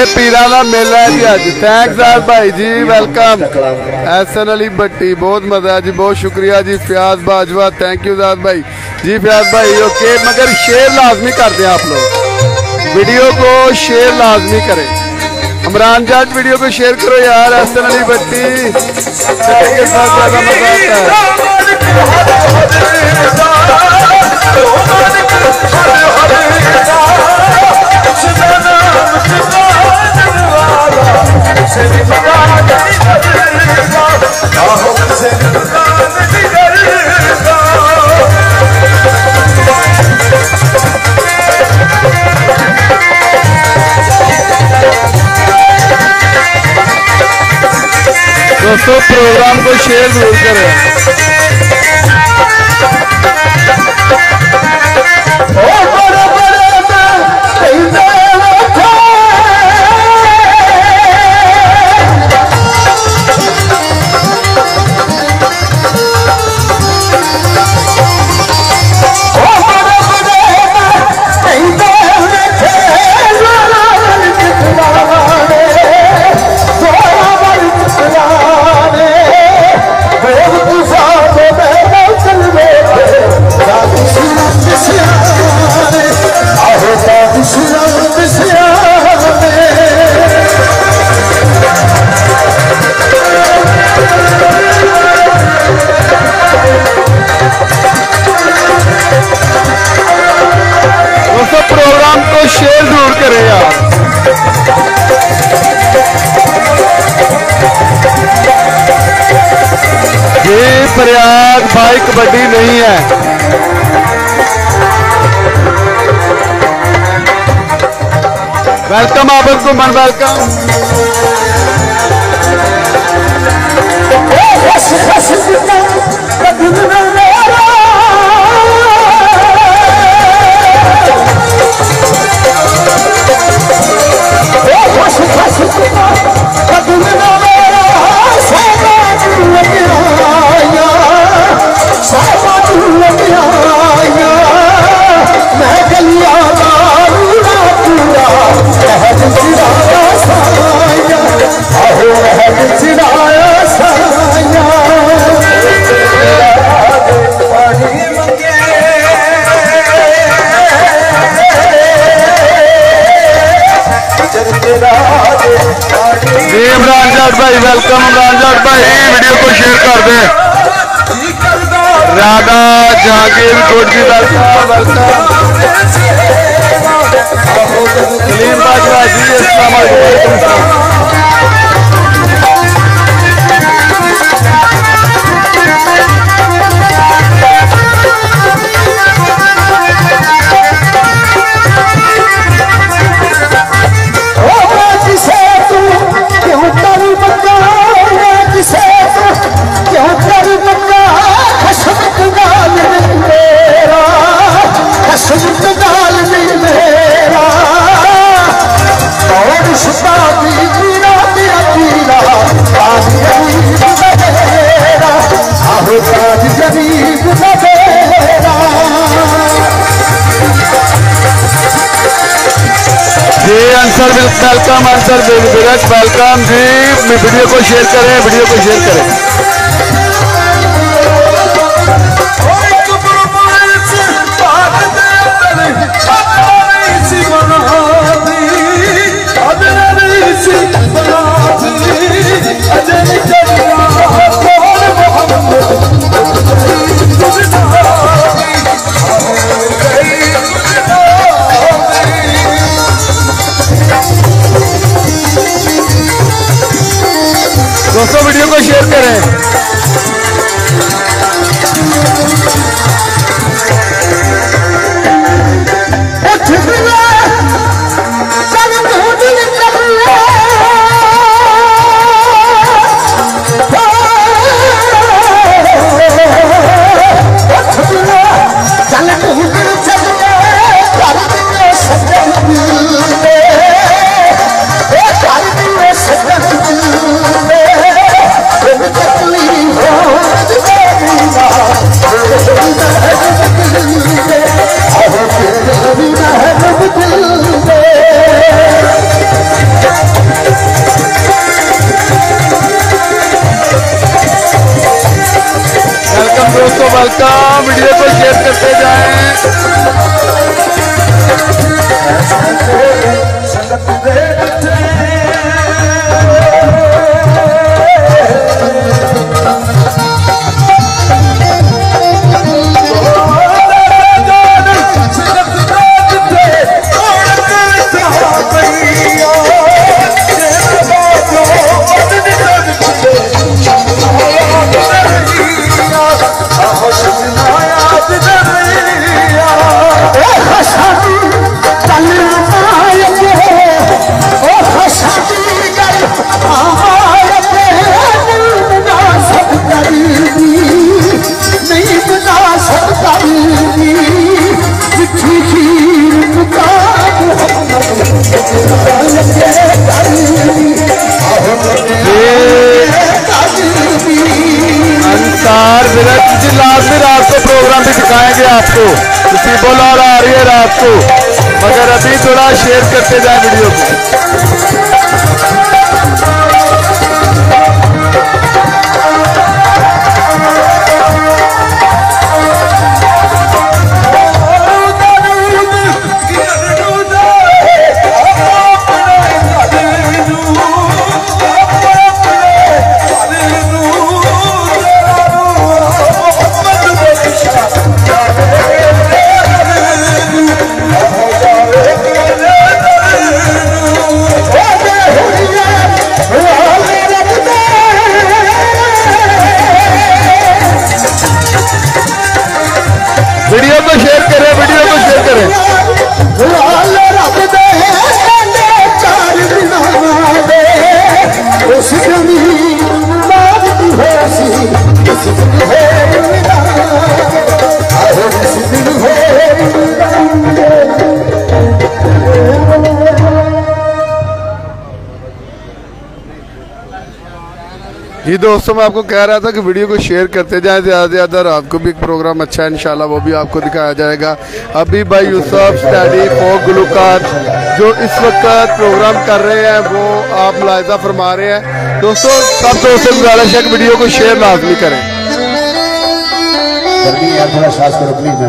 पीरा का मेला है जी अज। थैंक्स यार भाई जी, वेलकम। एहसन अली भट्टी बहुत मजा है जी, बहुत शुक्रिया जी। फयाज बाजवा थैंक यू जाद भाई जी। फयाज भाई ओके, मगर शेयर लाजमी कर दें आप लोग, वीडियो को शेयर लाजमी करें। इमरान जट वीडियो को शेयर करो यार। एहसन अली भट्टी के साथ ज्यादा मजा आता दोस्तों, प्रोग्राम को शेयर जरूर करें। प्रोग्राम को शेयर जरूर करें यार। ये फरियाद भाई कबड्डी नहीं है। वेलकम आबद कुमन, वेलकम। इमरान जाट भाई वेलकम। इमरान जाट भाई वीडियो को शेयर कर दे। राधा जहांगीर कोटजी वेलकम। सलीम बाजवा जी अस्सलाम वालेकुम। जी आंसर वेलकम, आंसर वेलकम जी। वीडियो को शेयर करें, वीडियो को शेयर करें। दोस्तों वीडियो को शेयर करें। वेलकम। वीडियो को शेयर करते जाएं। लाजमी रात को प्रोग्राम भी दिखाएंगे आपको, बोल और आ रही है रात को, मगर अभी थोड़ा शेयर करते जाए वीडियो को। वीडियो को शेयर करें, वीडियो को शेयर करें। जी दोस्तों, मैं आपको कह रहा था कि वीडियो को शेयर करते जाएं ज़्यादा से ज़्यादा। रात को भी एक प्रोग्राम अच्छा है इंशाल्लाह, वो भी आपको दिखाया जाएगा। अभी भाई यूसुफ स्टडी फोक गुलकार जो इस वक्त प्रोग्राम कर रहे हैं वो आप मुलाहिजा फरमा रहे हैं। दोस्तों, सब दोस्तों को गुजारिश है कि वीडियो को शेयर लाजमी करें। थोड़ा सास करो प्लीज।